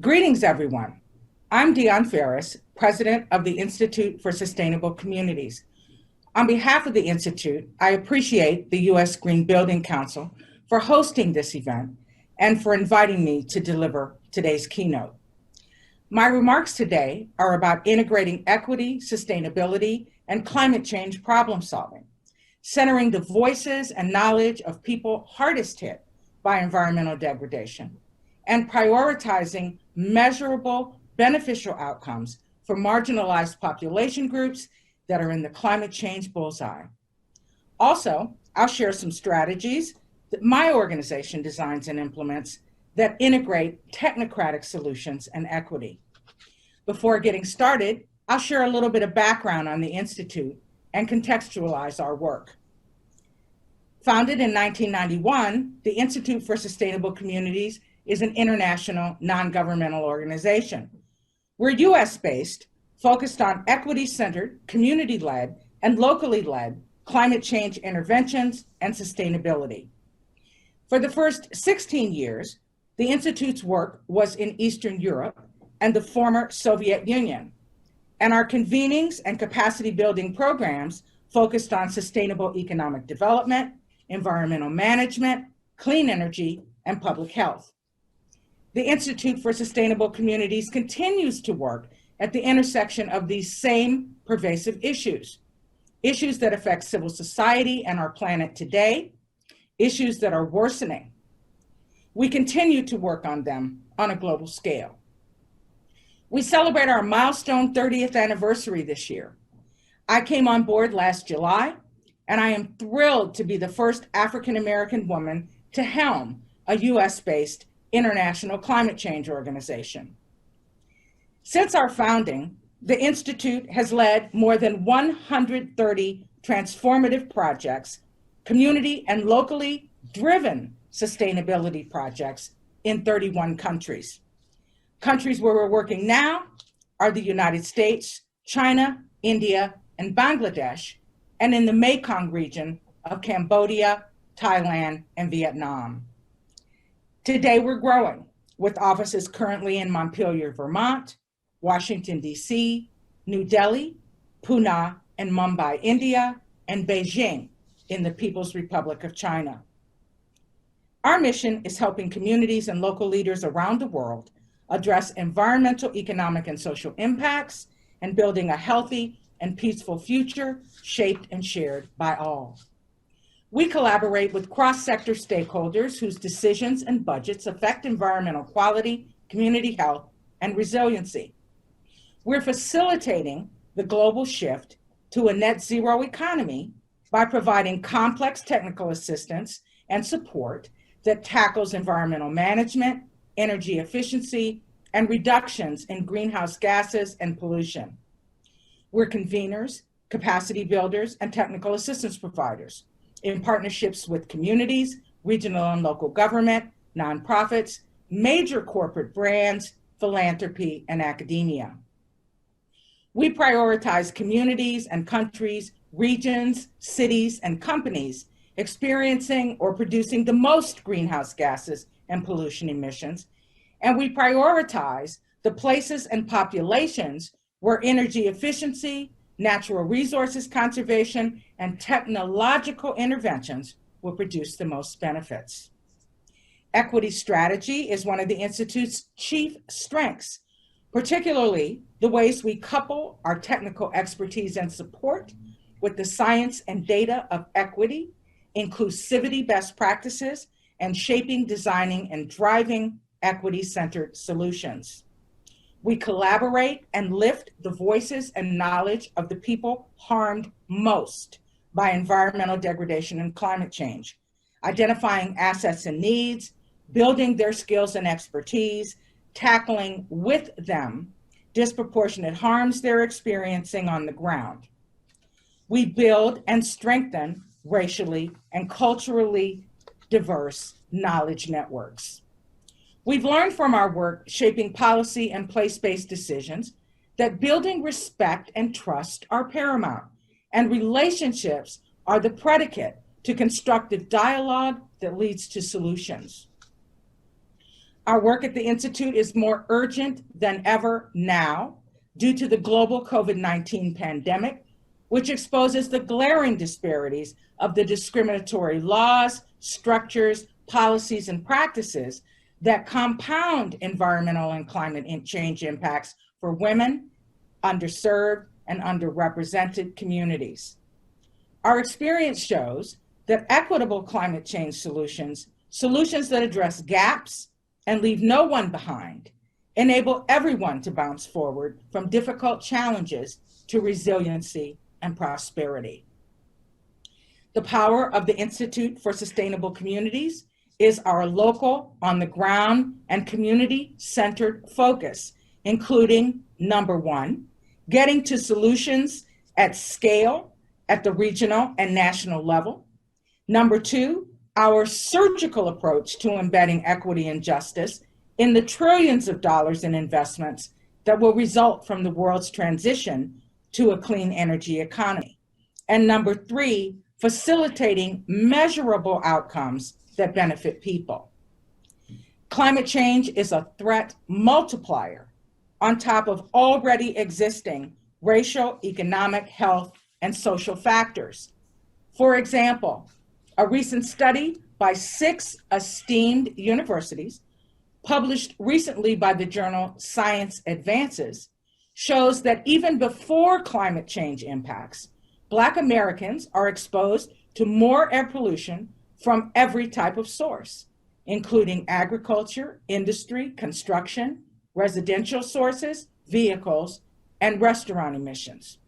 Greetings, everyone. I'm Deeohn Ferris, president of the Institute for Sustainable Communities. On behalf of the Institute, I appreciate the U.S. Green Building Council for hosting this event and for inviting me to deliver today's keynote. My remarks today are about integrating equity, sustainability, and climate change problem solving, centering the voices and knowledge of people hardest hit by environmental degradation, and prioritizing measurable, beneficial outcomes for marginalized population groups that are in the climate change bullseye. Also, I'll share some strategies that my organization designs and implements that integrate technocratic solutions and equity. Before getting started, I'll share a little bit of background on the Institute and contextualize our work. Founded in 1991, the Institute for Sustainable Communities is an international non-governmental organization. We're US-based, focused on equity-centered, community-led, and locally led climate change interventions and sustainability. For the first 16 years, the Institute's work was in Eastern Europe and the former Soviet Union, and our convenings and capacity building programs focused on sustainable economic development, environmental management, clean energy, and public health. The Institute for Sustainable Communities continues to work at the intersection of these same pervasive issues that affect civil society and our planet today, issues that are worsening. We continue to work on them on a global scale. We celebrate our milestone 30th anniversary this year. I came on board last July, and I am thrilled to be the first African-American woman to helm a US-based international climate change organization. Since our founding, the Institute has led more than 130 transformative projects, community and locally driven sustainability projects in 31 countries. Countries where we're working now are the United States, China, India, and Bangladesh, and in the Mekong region of Cambodia, Thailand, and Vietnam. Today, we're growing with offices currently in Montpelier, Vermont, Washington, D.C., New Delhi, Pune, and Mumbai, India, and Beijing in the People's Republic of China. Our mission is helping communities and local leaders around the world address environmental, economic, and social impacts and building a healthy and peaceful future shaped and shared by all. We collaborate with cross-sector stakeholders whose decisions and budgets affect environmental quality, community health, and resiliency. We're facilitating the global shift to a net zero economy by providing complex technical assistance and support that tackles environmental management, energy efficiency, and reductions in greenhouse gases and pollution. We're conveners, capacity builders, and technical assistance providers in partnerships with communities, regional and local government, nonprofits, major corporate brands, philanthropy, and academia. We prioritize communities and countries, regions, cities, and companies experiencing or producing the most greenhouse gases and pollution emissions, and we prioritize the places and populations where energy efficiency, natural resources conservation, and technological interventions will produce the most benefits. Equity strategy is one of the Institute's chief strengths, particularly the ways we couple our technical expertise and support with the science and data of equity, inclusivity best practices, and shaping, designing, and driving equity-centered solutions. We collaborate and lift the voices and knowledge of the people harmed most by environmental degradation and climate change, identifying assets and needs, building their skills and expertise, tackling with them disproportionate harms they're experiencing on the ground. We build and strengthen racially and culturally diverse knowledge networks. We've learned from our work shaping policy and place-based decisions that building respect and trust are paramount, and relationships are the predicate to constructive dialogue that leads to solutions. Our work at the Institute is more urgent than ever now due to the global COVID-19 pandemic, which exposes the glaring disparities of the discriminatory laws, structures, policies, and practices that compound environmental and climate change impacts for women, underserved, and underrepresented communities. Our experience shows that equitable climate change solutions that address gaps and leave no one behind, enable everyone to bounce forward from difficult challenges to resiliency and prosperity. The power of the Institute for Sustainable Communities is our local, on the ground, and community-centered focus, including, number one, getting to solutions at scale at the regional and national level. Number two, our surgical approach to embedding equity and justice in the trillions of dollars in investments that will result from the world's transition to a clean energy economy. And number three, facilitating measurable outcomes that benefit people. Climate change is a threat multiplier on top of already existing racial, economic, health, and social factors. For example, a recent study by 6 esteemed universities, published recently by the journal Science Advances, shows that even before climate change impacts, Black Americans are exposed to more air pollution from every type of source, including agriculture, industry, construction, residential sources, vehicles, and restaurant emissions.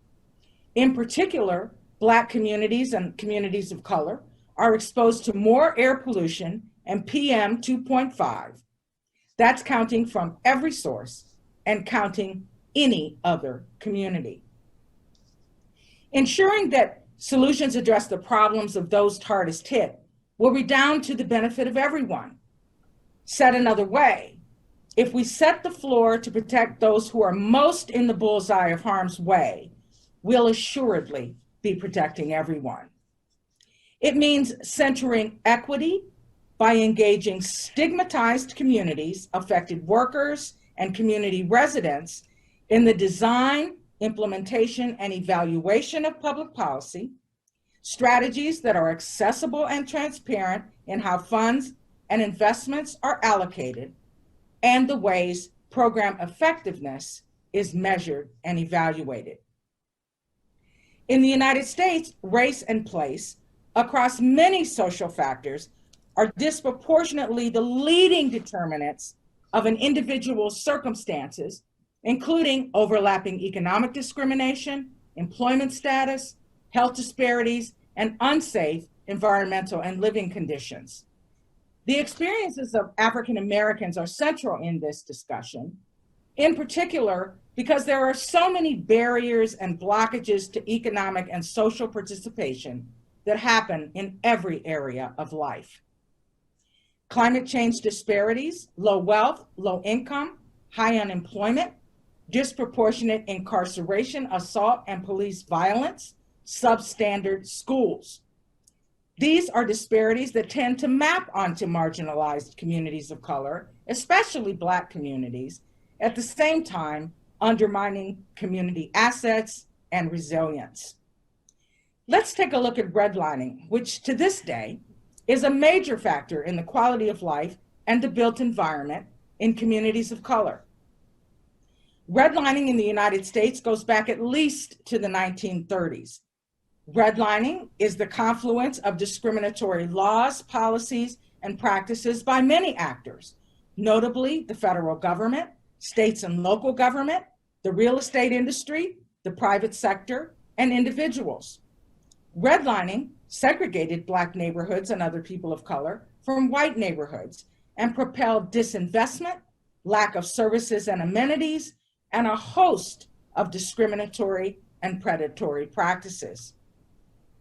In particular, Black communities and communities of color are exposed to more air pollution and PM 2.5. That's counting from every source and counting any other community. Ensuring that solutions address the problems of those hardest hit will redound to the benefit of everyone. Said another way, if we set the floor to protect those who are most in the bullseye of harm's way, we'll assuredly be protecting everyone. It means centering equity by engaging stigmatized communities, affected workers, and community residents in the design, implementation, and evaluation of public policy, strategies that are accessible and transparent in how funds and investments are allocated, and the ways program effectiveness is measured and evaluated. In the United States, race and place across many social factors are disproportionately the leading determinants of an individual's circumstances, including overlapping economic discrimination, employment status, health disparities, and unsafe environmental and living conditions. The experiences of African Americans are central in this discussion, in particular because there are so many barriers and blockages to economic and social participation that happen in every area of life. Climate change disparities, low wealth, low income, high unemployment, disproportionate incarceration, assault, and police violence, substandard schools. These are disparities that tend to map onto marginalized communities of color, especially Black communities, at the same time undermining community assets and resilience. Let's take a look at redlining, which to this day is a major factor in the quality of life and the built environment in communities of color. Redlining in the United States goes back at least to the 1930s. Redlining is the confluence of discriminatory laws, policies, and practices by many actors, notably the federal government, states and local government, the real estate industry, the private sector, and individuals. Redlining segregated Black neighborhoods and other people of color from white neighborhoods and propelled disinvestment, lack of services and amenities, and a host of discriminatory and predatory practices.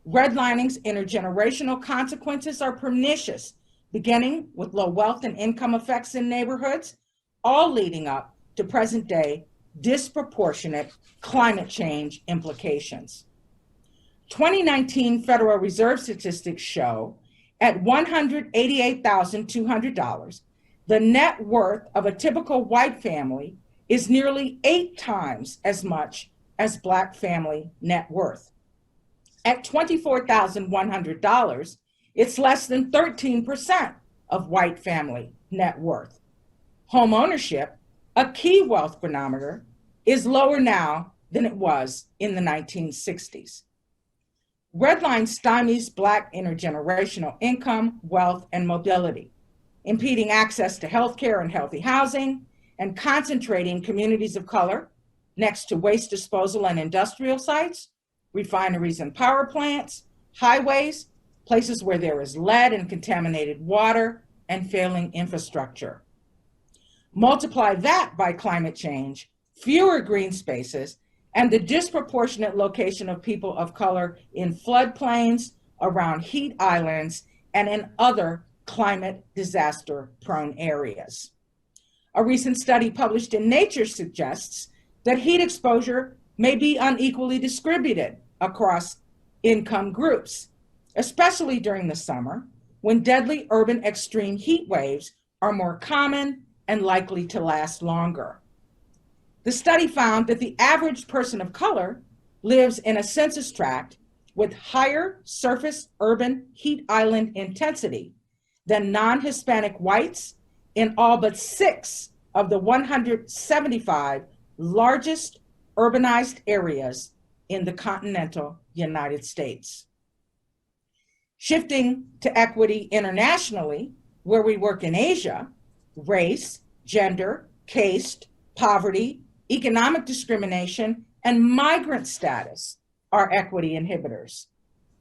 Redlining's intergenerational consequences are pernicious, beginning with low wealth and income effects in neighborhoods, all leading up to present-day disproportionate climate change implications. 2019 Federal Reserve statistics show at $188,200, The net worth of a typical white family is nearly 8 times as much as Black family net worth. At $24,100, it's less than 13% of white family net worth. Home ownership, a key wealth barometer, is lower now than it was in the 1960s. Redline stymies Black intergenerational income, wealth, and mobility, impeding access to healthcare and healthy housing, and concentrating communities of color next to waste disposal and industrial sites, refineries and power plants, highways, places where there is lead and contaminated water, and failing infrastructure. Multiply that by climate change, fewer green spaces, and the disproportionate location of people of color in floodplains, around heat islands, and in other climate disaster-prone areas. A recent study published in Nature suggests that heat exposure may be unequally distributed across income groups, especially during the summer, when deadly urban extreme heat waves are more common and likely to last longer. The study found that the average person of color lives in a census tract with higher surface urban heat island intensity than non-Hispanic whites in all but 6 of the 175 largest urbanized areas in the continental United States. Shifting to equity internationally, where we work in Asia, race, gender, caste, poverty, economic discrimination, and migrant status are equity inhibitors.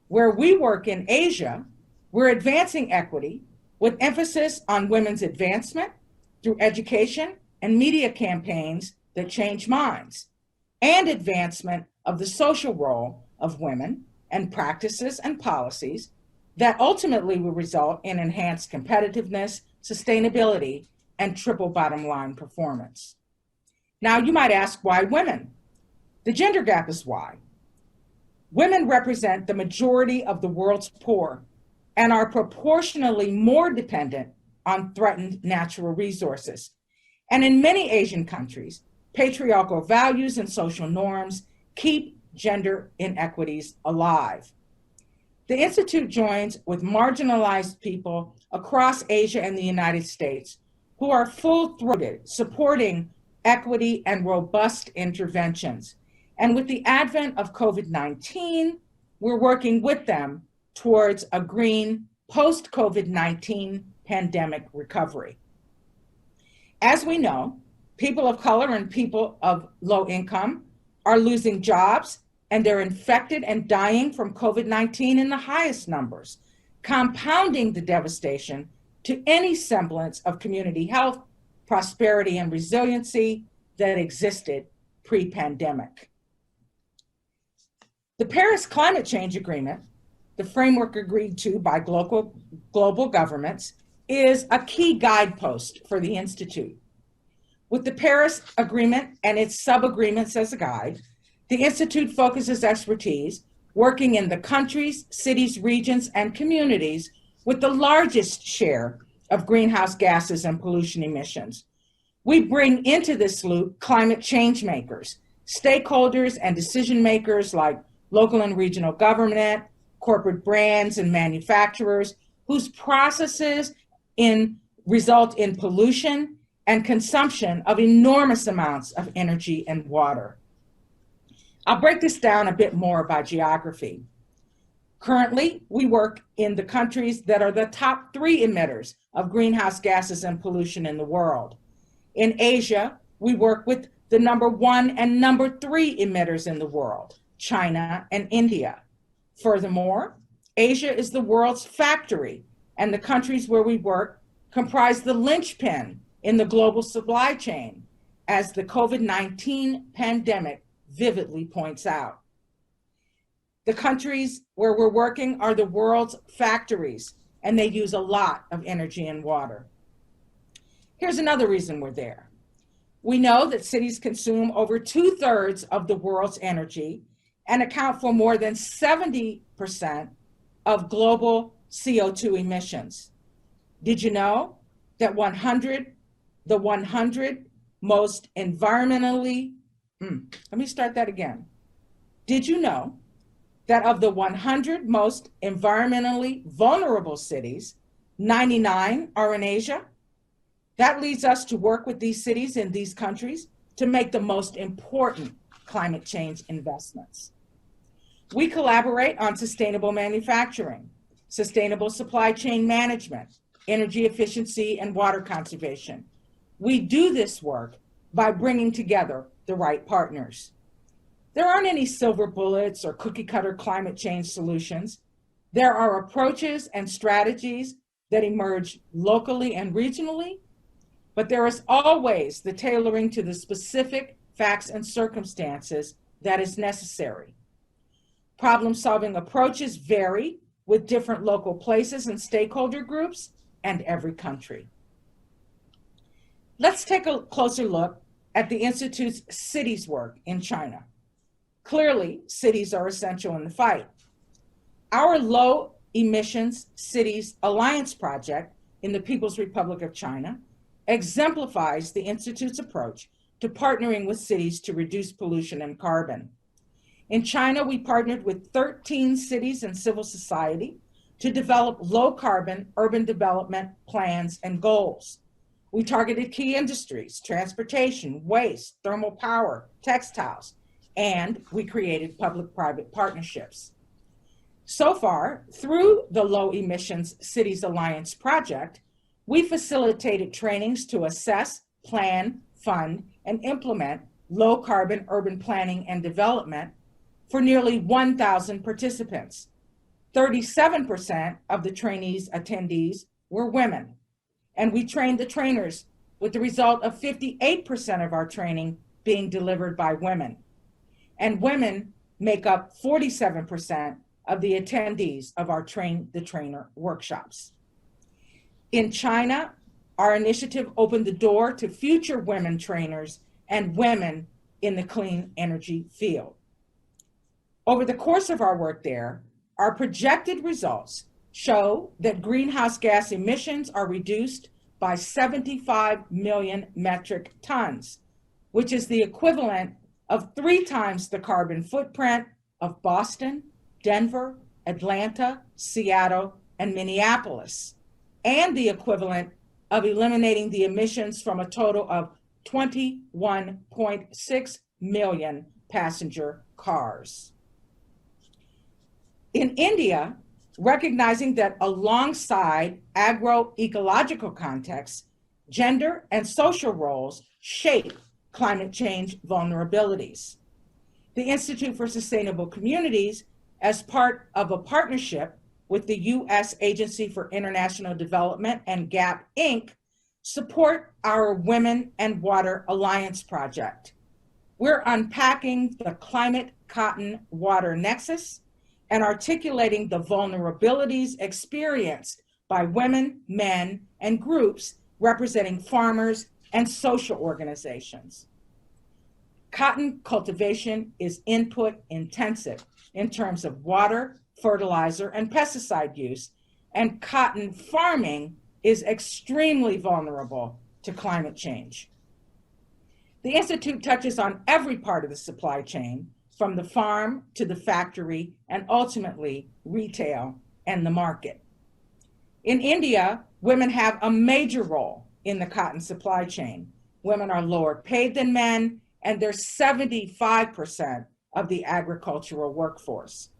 Where we work in Asia, we're advancing equity with emphasis on women's advancement through education and media campaigns that change minds, and advancement of the social role of women and practices and policies that ultimately will result in enhanced competitiveness, sustainability, and triple bottom line performance. Now, you might ask, why women? The gender gap is why. Women represent the majority of the world's poor and are proportionally more dependent on threatened natural resources. And in many Asian countries, patriarchal values and social norms keep gender inequities alive. The Institute joins with marginalized people across Asia and the United States who are full-throated supporting equity and robust interventions. And with the advent of COVID-19, we're working with them towards a green post-COVID-19 pandemic recovery. As we know, people of color and people of low income are losing jobs, and they're infected and dying from COVID-19 in the highest numbers, compounding the devastation to any semblance of community health, prosperity, and resiliency that existed pre-pandemic. The Paris Climate Change Agreement, the framework agreed to by global governments, is a key guidepost for the Institute. With the Paris Agreement and its sub-agreements as a guide, the Institute focuses expertise working in the countries, cities, regions, and communities with the largest share of greenhouse gases and pollution emissions. We bring into this loop climate change makers, stakeholders, and decision makers like local and regional government, corporate brands, and manufacturers whose processes result in pollution and consumption of enormous amounts of energy and water. I'll break this down a bit more by geography. Currently, we work in the countries that are the top 3 emitters of greenhouse gases and pollution in the world. In Asia, we work with the number 1 and number 3 emitters in the world, China and India. Furthermore, Asia is the world's factory, and the countries where we work comprise the linchpin in the global supply chain, as the COVID-19 pandemic vividly points out. The countries where we're working are the world's factories, and they use a lot of energy and water. Here's another reason we're there. We know that cities consume over 2/3 of the world's energy and account for more than 70% of global CO2 emissions. Did you know that the 100 most environmentally, let me start that again. Did you know that of the 100 most environmentally vulnerable cities, 99 are in Asia? That leads us to work with these cities in these countries to make the most important climate change investments. We collaborate on sustainable manufacturing, sustainable supply chain management, energy efficiency, and water conservation. We do this work by bringing together the right partners. There aren't any silver bullets or cookie cutter climate change solutions. There are approaches and strategies that emerge locally and regionally, but there is always the tailoring to the specific facts and circumstances that is necessary. Problem-solving approaches vary with different local places and stakeholder groups and every country. Let's take a closer look at the Institute's cities work in China. Clearly, cities are essential in the fight. Our Low Emissions Cities Alliance project in the People's Republic of China exemplifies the Institute's approach to partnering with cities to reduce pollution and carbon. In China, we partnered with 13 cities and civil society to develop low-carbon urban development plans and goals. We targeted key industries, transportation, waste, thermal power, textiles, and we created public-private partnerships. So far, through the Low Emissions Cities Alliance project, we facilitated trainings to assess, plan, fund, and implement low-carbon urban planning and development for nearly 1,000 participants. 37% of the trainees attendees were women, and we trained the trainers with the result of 58% of our training being delivered by women. And women make up 47% of the attendees of our Train the Trainer workshops. In China, our initiative opened the door to future women trainers and women in the clean energy field. Over the course of our work there, our projected results show that greenhouse gas emissions are reduced by 75 million metric tons, which is the equivalent of 3 times the carbon footprint of Boston, Denver, Atlanta, Seattle, and Minneapolis, and the equivalent of eliminating the emissions from a total of 21.6 million passenger cars. In India, recognizing that alongside agroecological contexts, gender and social roles shape climate change vulnerabilities. The Institute for Sustainable Communities, as part of a partnership with the U.S. Agency for International Development and GAP Inc., support our Women and Water Alliance project. We're unpacking the climate-cotton-water nexus and articulating the vulnerabilities experienced by women, men, and groups representing farmers and social organizations. Cotton cultivation is input intensive in terms of water, fertilizer, and pesticide use, and cotton farming is extremely vulnerable to climate change. The Institute touches on every part of the supply chain, from the farm to the factory, and ultimately retail and the market. In India, women have a major role in the cotton supply chain. Women are lower paid than men, and they're 75% of the agricultural workforce.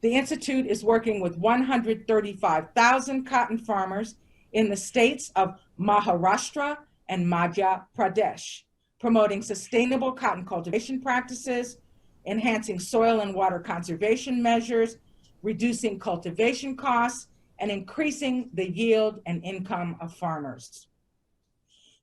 The Institute is working with 135,000 cotton farmers in the states of Maharashtra and Madhya Pradesh, promoting sustainable cotton cultivation practices, enhancing soil and water conservation measures, reducing cultivation costs, and increasing the yield and income of farmers.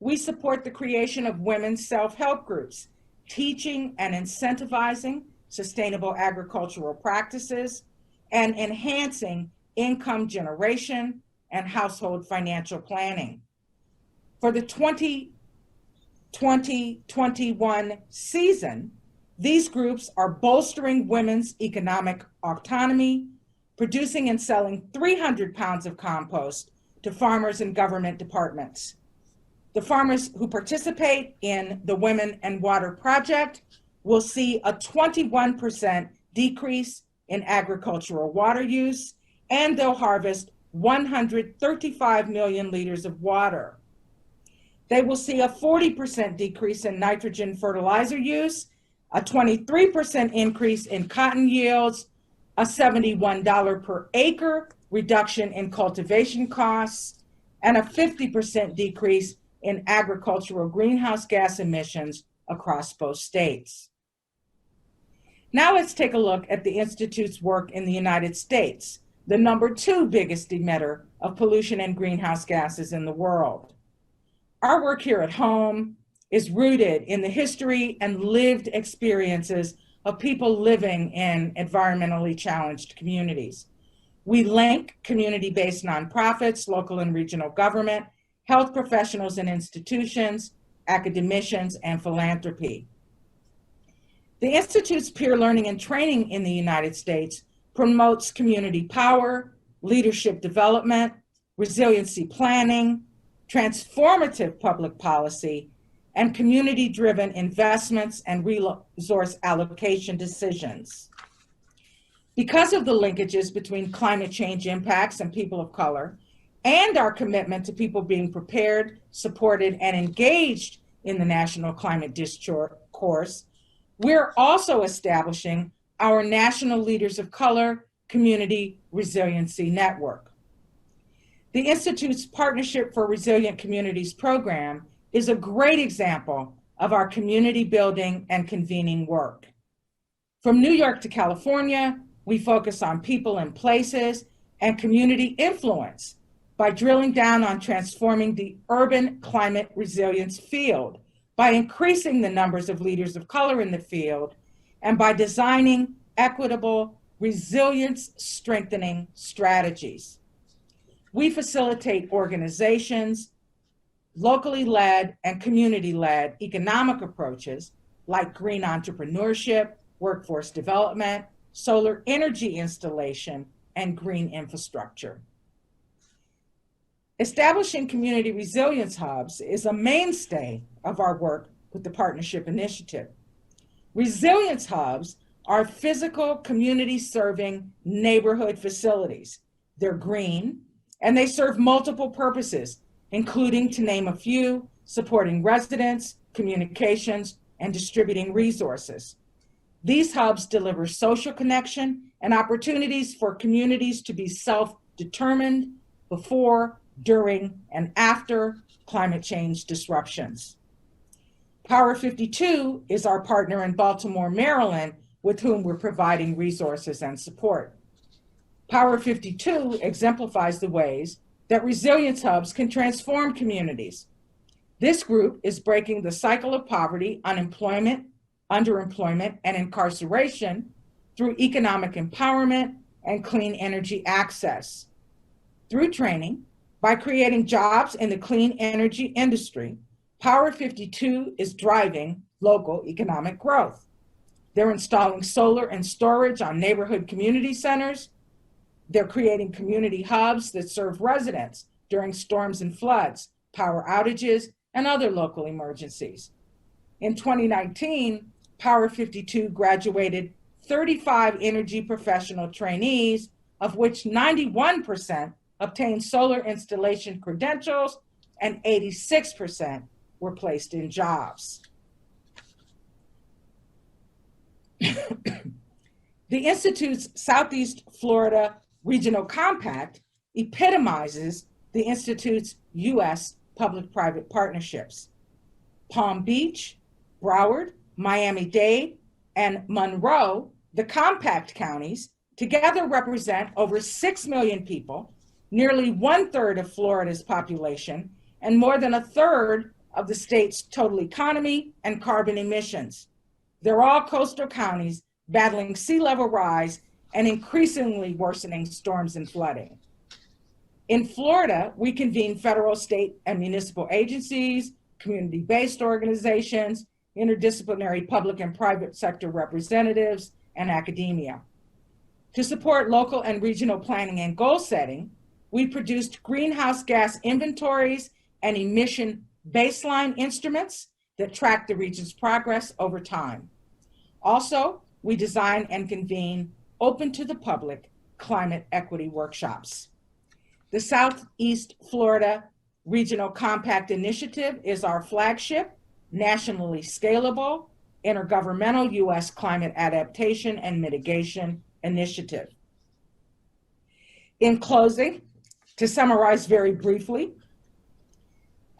We support the creation of women's self-help groups, teaching and incentivizing sustainable agricultural practices, and enhancing income generation and household financial planning. For the 2020-21 season, these groups are bolstering women's economic autonomy, producing and selling 300 pounds of compost to farmers and government departments. The farmers who participate in the Women and Water Project will see a 21% decrease in agricultural water use, and they'll harvest 135 million liters of water. They will see a 40% decrease in nitrogen fertilizer use, a 23% increase in cotton yields, a $71 per acre reduction in cultivation costs, and a 50% decrease in agricultural greenhouse gas emissions across both states. Now let's take a look at the Institute's work in the United States, the #2 biggest emitter of pollution and greenhouse gases in the world. Our work here at home is rooted in the history and lived experiences of people living in environmentally challenged communities. We link community-based nonprofits, local and regional government, health professionals and institutions, academicians, and philanthropy. The Institute's peer learning and training in the United States promotes community power, leadership development, resiliency planning, transformative public policy, and community-driven investments and resource allocation decisions. Because of the linkages between climate change impacts and people of color, and our commitment to people being prepared, supported, and engaged in the National Climate Discourse, we're also establishing our National Leaders of Color Community Resiliency Network. The Institute's Partnership for Resilient Communities program is a great example of our community building and convening work. From New York to California, we focus on people and places and community influence by drilling down on transforming the urban climate resilience field, by increasing the numbers of leaders of color in the field, and by designing equitable resilience strengthening strategies. We facilitate organizations, locally led and community led economic approaches like green entrepreneurship, workforce development, solar energy installation, and green infrastructure. Establishing community resilience hubs is a mainstay of our work with the Partnership Initiative. Resilience hubs are physical community-serving neighborhood facilities. They're green, and they serve multiple purposes, including, to name a few, supporting residents, communications, and distributing resources. These hubs deliver social connection and opportunities for communities to be self-determined before, during, and after climate change disruptions. Power 52 is our partner in Baltimore, Maryland, with whom we're providing resources and support. Power 52 exemplifies the ways that resilience hubs can transform communities. This group is breaking the cycle of poverty, unemployment, underemployment, and incarceration through economic empowerment and clean energy access. Through training, by creating jobs in the clean energy industry, Power 52 is driving local economic growth. They're installing solar and storage on neighborhood community centers. They're creating community hubs that serve residents during storms and floods, power outages, and other local emergencies. In 2019, Power 52 graduated 35 energy professional trainees, of which 91% obtained solar installation credentials and 86% were placed in jobs. The Institute's Southeast Florida Regional Compact epitomizes the Institute's U.S. public-private partnerships. Palm Beach, Broward, Miami-Dade, and Monroe, the compact counties, together represent over 6 million people, nearly 1/3 of Florida's population, and more than 1/3 of the state's total economy and carbon emissions. They're all coastal counties battling sea level rise and increasingly worsening storms and flooding. In Florida, we convene federal, state, and municipal agencies, community-based organizations, interdisciplinary public and private sector representatives, and academia. To support local and regional planning and goal setting, We produced greenhouse gas inventories and emission baseline instruments that track the region's progress over time. Also, we design and convene open to the public climate equity workshops. The Southeast Florida Regional Compact Initiative is our flagship, nationally scalable, intergovernmental U.S. climate adaptation and mitigation initiative. In closing, to summarize very briefly,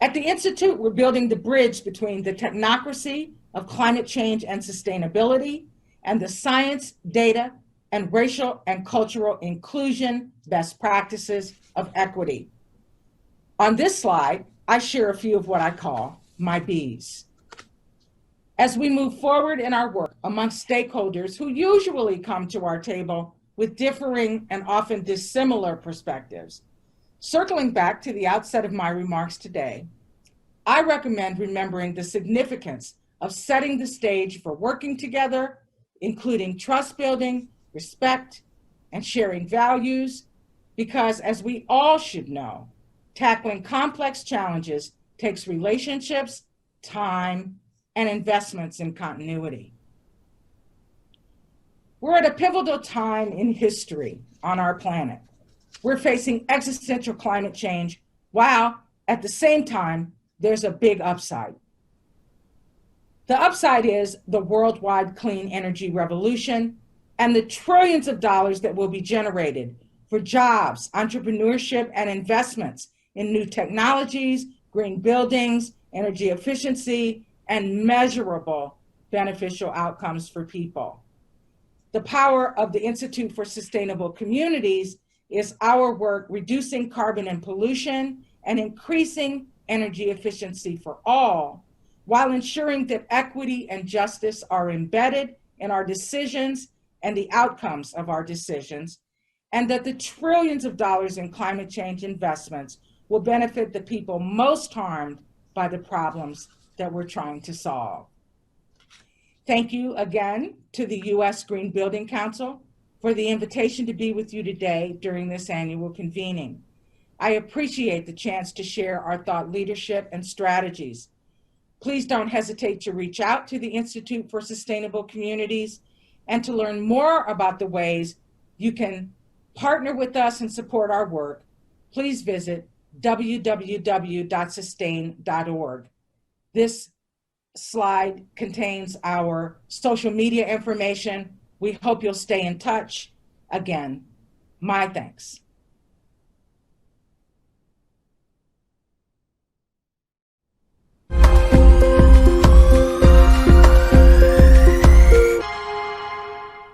at the Institute, we're building the bridge between the technocracy of climate change and sustainability and the science, data, and racial and cultural inclusion best practices of equity. On this slide, I share a few of what I call my Bs. As we move forward in our work amongst stakeholders who usually come to our table with differing and often dissimilar perspectives, circling back to the outset of my remarks today, I recommend remembering the significance of setting the stage for working together, including trust building, respect, and sharing values, because as we all should know, tackling complex challenges takes relationships, time, and investments in continuity. We're at a pivotal time in history on our planet. We're facing existential climate change while at the same time, there's a big upside. The upside is the worldwide clean energy revolution and the trillions of dollars that will be generated for jobs, entrepreneurship, and investments in new technologies, green buildings, energy efficiency, and measurable beneficial outcomes for people. The power of the Institute for Sustainable Communities is our work reducing carbon and pollution and increasing energy efficiency for all, while ensuring that equity and justice are embedded in our decisions and the outcomes of our decisions, and that the trillions of dollars in climate change investments will benefit the people most harmed by the problems that we're trying to solve. Thank you again to the U.S. Green Building Council for the invitation to be with you today during this annual convening. I appreciate the chance to share our thought leadership and strategies. Please don't hesitate to reach out to the Institute for Sustainable Communities and to learn more about the ways you can partner with us and support our work. Please visit www.sustain.org. This slide contains our social media information. We hope you'll stay in touch. Again, my thanks.